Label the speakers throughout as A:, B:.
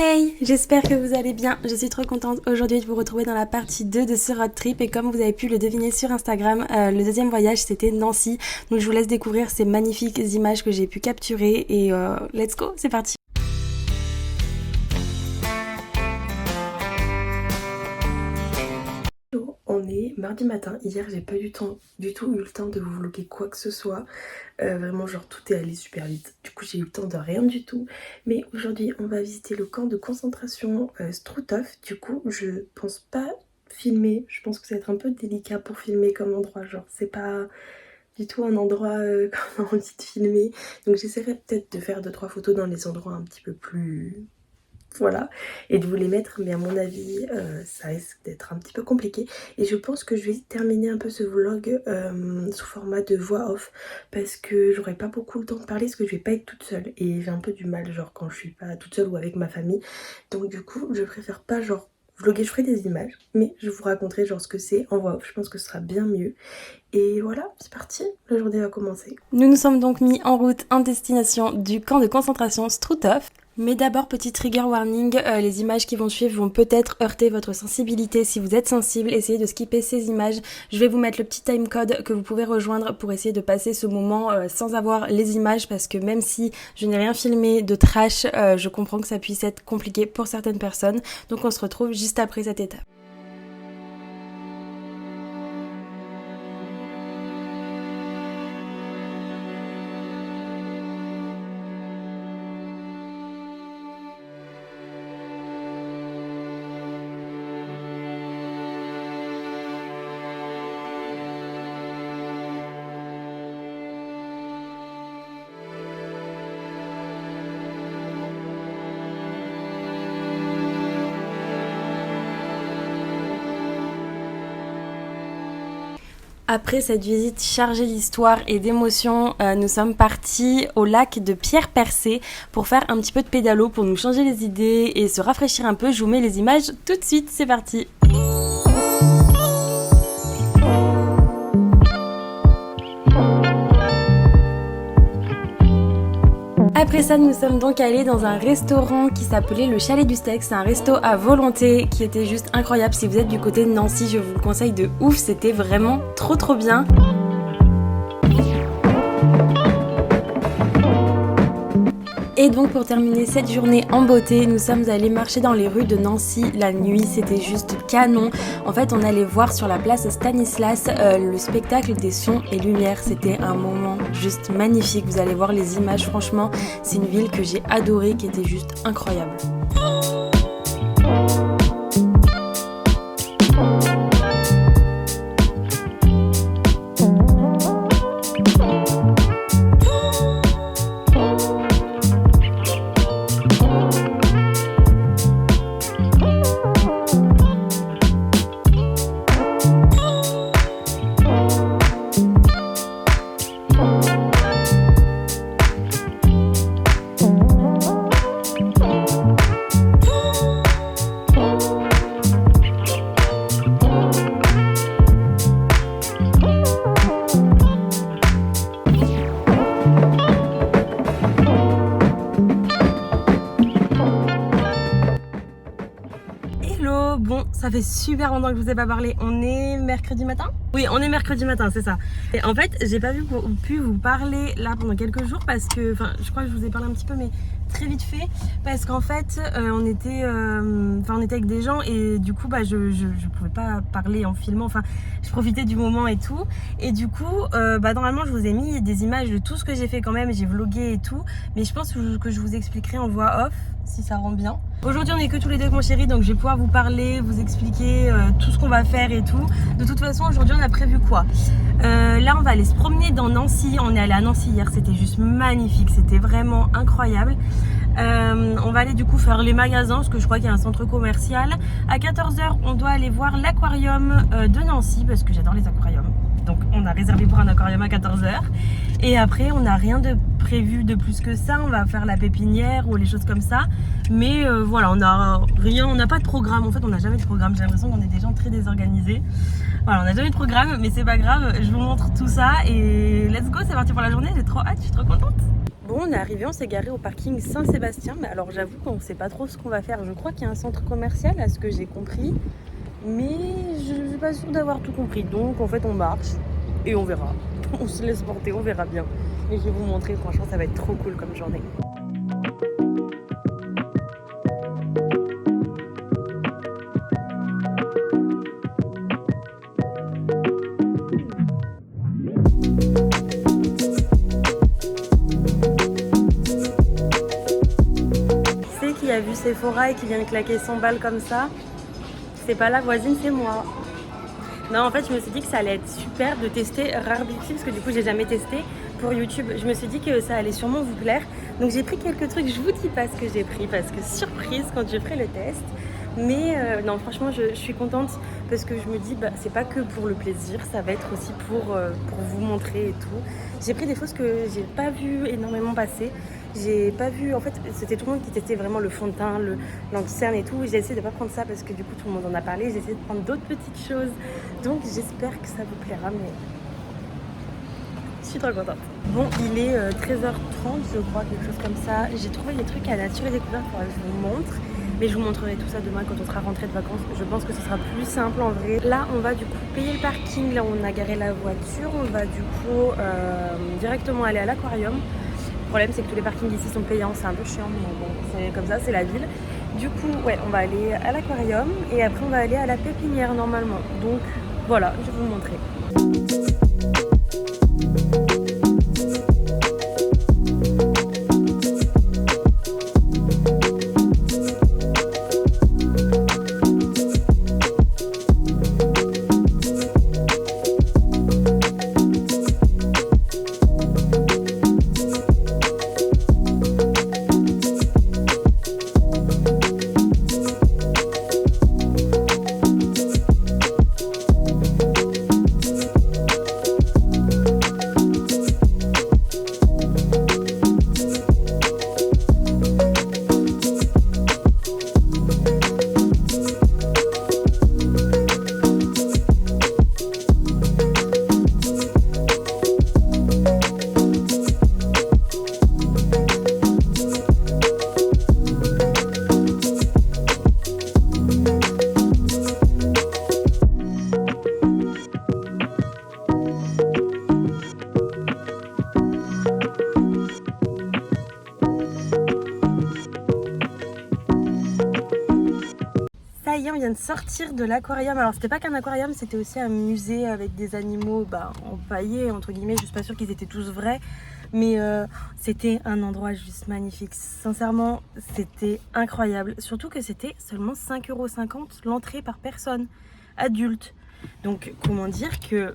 A: Hey, j'espère que vous allez bien. Je suis trop contente aujourd'hui de vous retrouver dans la partie 2 de ce road trip et comme vous avez pu le deviner sur Instagram, le deuxième voyage c'était Nancy. Donc je vous laisse découvrir ces magnifiques images que j'ai pu capturer et let's go, c'est parti. On est mardi matin, hier j'ai pas du tout eu le temps de vous vlogger quoi que ce soit, vraiment genre tout est allé super vite, du coup j'ai eu le temps de rien du tout, mais aujourd'hui on va visiter le camp de concentration Struthof. Du coup je pense pas filmer, je pense que ça va être un peu délicat pour filmer comme endroit, genre c'est pas du tout un endroit qu'on a envie de filmer, donc j'essaierai peut-être de faire 2-3 photos dans les endroits un petit peu plus... Voilà, et de vous les mettre, mais à mon avis ça risque d'être un petit peu compliqué et je pense que je vais terminer un peu ce vlog sous format de voix off parce que j'aurai pas beaucoup le temps de parler parce que je vais pas être toute seule et j'ai un peu du mal genre quand je suis pas toute seule ou avec ma famille, donc du coup je préfère pas genre vlogger, je ferai des images mais je vous raconterai genre ce que c'est en voix off, je pense que ce sera bien mieux. Et voilà, c'est parti, la journée va commencer. Nous nous sommes donc mis en route en destination du camp de concentration Struthof. Mais d'abord, petit trigger warning, les images qui vont suivre vont peut-être heurter votre sensibilité. Si vous êtes sensible, essayez de skipper ces images. Je vais vous mettre le petit timecode que vous pouvez rejoindre pour essayer de passer ce moment sans avoir les images parce que même si je n'ai rien filmé de trash, je comprends que ça puisse être compliqué pour certaines personnes. Donc on se retrouve juste après cette étape. Après cette visite chargée d'histoire et d'émotions, nous sommes partis au lac de Pierre-Percé pour faire un petit peu de pédalo pour nous changer les idées et se rafraîchir un peu. Je vous mets les images tout de suite, c'est parti. Après ça, nous sommes donc allés dans un restaurant qui s'appelait le Chalet du Steak. C'est un resto à volonté qui était juste incroyable. Si vous êtes du côté de Nancy, je vous le conseille de ouf. C'était vraiment trop bien. Et donc pour terminer cette journée en beauté, nous sommes allés marcher dans les rues de Nancy la nuit, c'était juste canon. En fait on allait voir sur la place Stanislas le spectacle des sons et lumières, c'était un moment juste magnifique. Vous allez voir les images, franchement c'est une ville que j'ai adorée, qui était juste incroyable. Bon, ça fait super longtemps que je vous ai pas parlé. On est mercredi matin ? Oui, on est mercredi matin, c'est ça. Et en fait, j'ai pas pu vous parler là pendant quelques jours parce que, enfin, je crois que je vous ai parlé un petit peu, mais très vite fait, parce qu'en fait, on était avec des gens et du coup, je pouvais pas parler en filmant. Enfin, je profitais du moment et tout. Et du coup, normalement, je vous ai mis des images de tout ce que j'ai fait quand même. J'ai vlogué et tout, mais je pense que je vous expliquerai en voix off si ça rend bien. Aujourd'hui on est que tous les deux avec mon chéri, donc je vais pouvoir vous parler, vous expliquer tout ce qu'on va faire et tout. De toute façon aujourd'hui on a prévu quoi? Là on va aller se promener dans Nancy. On est allé à Nancy hier, c'était juste magnifique, c'était vraiment incroyable. On va aller du coup faire les magasins parce que je crois qu'il y a un centre commercial. À 14h on doit aller voir l'aquarium de Nancy parce que j'adore les aquariums. Donc on a réservé pour un aquarium à 14h. Et après on n'a rien de prévu de plus que ça. On va faire la pépinière ou les choses comme ça. Mais voilà, on n'a pas de programme. En fait on n'a jamais de programme. J'ai l'impression qu'on est des gens très désorganisés. Voilà, on n'a jamais de programme, mais c'est pas grave. Je vous montre tout ça et let's go, c'est parti pour la journée. J'ai trop hâte, je suis trop contente. Bon, on est arrivé, on s'est garé au parking Saint-Sébastien, mais alors j'avoue qu'on sait pas trop ce qu'on va faire. Je crois qu'il y a un centre commercial, à ce que j'ai compris, mais je suis pas sûre d'avoir tout compris. Donc en fait, on marche et on verra. On se laisse porter, on verra bien. Et je vais vous montrer, franchement, ça va être trop cool comme journée. Qui c'est qui a vu Sephora et qui vient de claquer 100 balles comme ça? C'est pas la voisine, c'est moi. Non, en fait, je me suis dit que ça allait être super de tester Rare Beauty parce que du coup, j'ai jamais testé pour YouTube. Je me suis dit que ça allait sûrement vous plaire. Donc, j'ai pris quelques trucs. Je vous dis pas ce que j'ai pris parce que surprise quand je ferai le test. Mais non, franchement, je suis contente parce que je me dis, bah, c'est pas que pour le plaisir, ça va être aussi pour vous montrer et tout. J'ai pris des choses que j'ai pas vu énormément passer. J'ai pas vu, en fait, c'était tout le monde qui testait vraiment le fond de teint, l'anti-cerne et tout. J'ai essayé de pas prendre ça parce que du coup, tout le monde en a parlé. J'ai essayé de prendre d'autres petites choses. Donc, j'espère que ça vous plaira, mais je suis trop contente. Bon, il est 13h30, je crois, quelque chose comme ça. J'ai trouvé des trucs à Nature et Découverte, faudrait que je vous montre. Mais je vous montrerai tout ça demain quand on sera rentré de vacances. Je pense que ce sera plus simple en vrai. Là, on va du coup payer le parking. Là, on a garé la voiture. On va du coup directement aller à l'aquarium. Le problème, c'est que tous les parkings ici sont payants. C'est un peu chiant, mais bon, c'est comme ça, c'est la ville. Du coup, ouais, on va aller à l'aquarium et après, on va aller à la pépinière normalement. Donc, voilà, je vais vous montrer. Ça y est, on vient de sortir de l'aquarium. Alors, c'était pas qu'un aquarium, c'était aussi un musée avec des animaux empaillés, entre guillemets. Je suis pas sûre qu'ils étaient tous vrais. Mais c'était un endroit juste magnifique. Sincèrement, c'était incroyable. Surtout que c'était seulement 5,50 € l'entrée par personne, adulte. Donc, comment dire que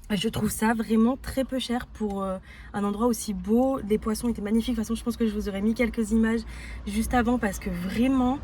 A: je trouve ça vraiment très peu cher pour un endroit aussi beau. Les poissons étaient magnifiques. De toute façon, je pense que je vous aurais mis quelques images juste avant parce que vraiment,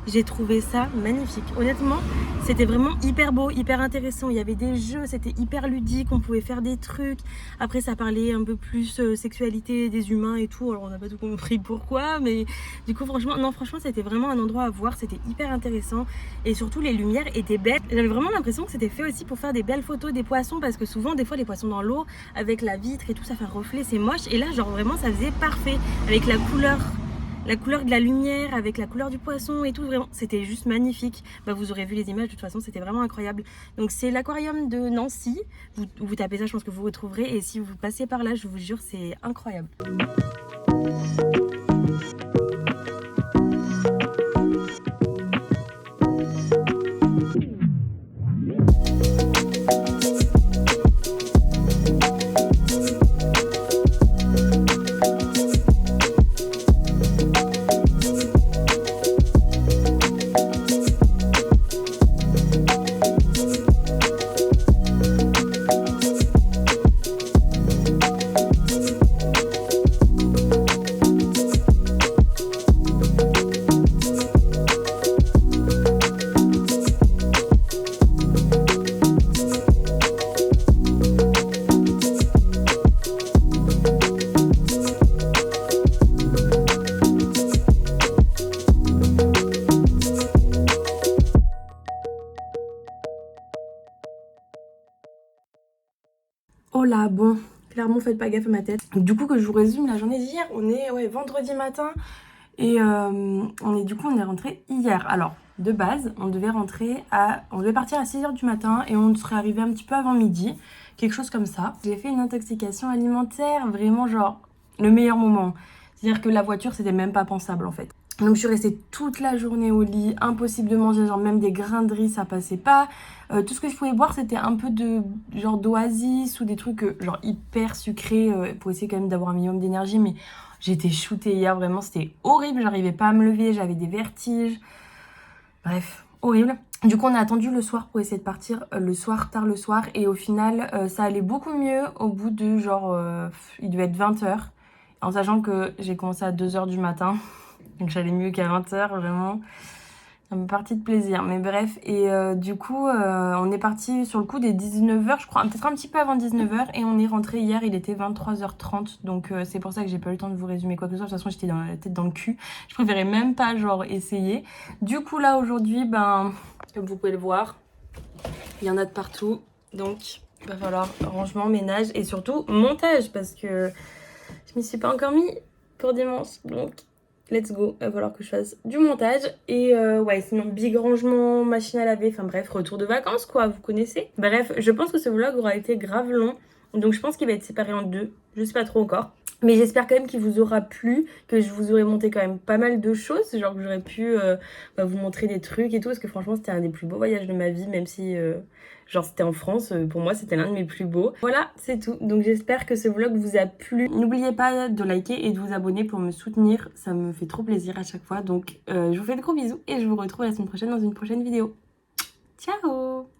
A: j'ai trouvé ça magnifique. Honnêtement, c'était vraiment hyper beau, hyper intéressant. Il y avait des jeux, c'était hyper ludique, on pouvait faire des trucs. Après, ça parlait un peu plus sexualité des humains et tout. Alors, on n'a pas tout compris pourquoi, mais du coup, franchement, c'était vraiment un endroit à voir. C'était hyper intéressant. Et surtout, les lumières étaient belles. J'avais vraiment l'impression que c'était fait aussi pour faire des belles photos des poissons, parce que souvent, des fois, les poissons dans l'eau, avec la vitre et tout, ça fait un reflet, c'est moche. Et là, genre, vraiment, ça faisait parfait. Avec la couleur de la lumière, avec la couleur du poisson et tout, vraiment, c'était juste magnifique. Vous aurez vu les images, de toute façon, c'était vraiment incroyable. Donc, c'est l'aquarium de Nancy. Vous tapez ça, je pense que vous retrouverez. Et si vous passez par là, je vous jure, c'est incroyable. Oh là, bon, clairement faites pas gaffe à ma tête. Du coup que je vous résume la journée d'hier, on est vendredi matin et on est rentré hier. Alors de base on devait partir à 6h du matin et on serait arrivé un petit peu avant midi, quelque chose comme ça. J'ai fait une intoxication alimentaire, vraiment genre le meilleur moment. C'est-à-dire que la voiture c'était même pas pensable en fait. Donc je suis restée toute la journée au lit, impossible de manger, genre même des grains de riz ça passait pas. Tout ce que je pouvais boire c'était un peu de genre d'oasis ou des trucs genre hyper sucrés pour essayer quand même d'avoir un minimum d'énergie, mais j'étais shootée hier, vraiment c'était horrible, j'arrivais pas à me lever, j'avais des vertiges, bref, horrible. Du coup on a attendu le soir pour essayer de partir tard le soir, et au final ça allait beaucoup mieux au bout de genre il devait être 20h, en sachant que j'ai commencé à 2h du matin. Donc j'allais mieux qu'à 20h, vraiment. Ça me partie de plaisir. Mais bref, et du coup, on est parti sur le coup des 19h, je crois, peut-être un petit peu avant 19h. Et on est rentré hier, il était 23h30. Donc c'est pour ça que j'ai pas eu le temps de vous résumer quoi que ce soit. De toute façon, j'étais dans la tête dans le cul. Je préférais même pas, genre, essayer. Du coup, là, aujourd'hui, ben, comme vous pouvez le voir, il y en a de partout. Donc, il va falloir rangement, ménage et surtout montage. Parce que je m'y suis pas encore mis pour dimanche. Donc... let's go, il va falloir que je fasse du montage. Et ouais, sinon big rangement, machine à laver, enfin bref, retour de vacances quoi, vous connaissez. Bref, je pense que ce vlog aura été grave long, donc je pense qu'il va être séparé en deux, je sais pas trop encore. Mais j'espère quand même qu'il vous aura plu, que je vous aurai monté quand même pas mal de choses, genre que j'aurais pu vous montrer des trucs et tout, parce que franchement c'était un des plus beaux voyages de ma vie, même si genre c'était en France, pour moi c'était l'un de mes plus beaux. Voilà, c'est tout, donc j'espère que ce vlog vous a plu. N'oubliez pas de liker et de vous abonner pour me soutenir, ça me fait trop plaisir à chaque fois. Donc je vous fais de gros bisous et je vous retrouve la semaine prochaine dans une prochaine vidéo. Ciao!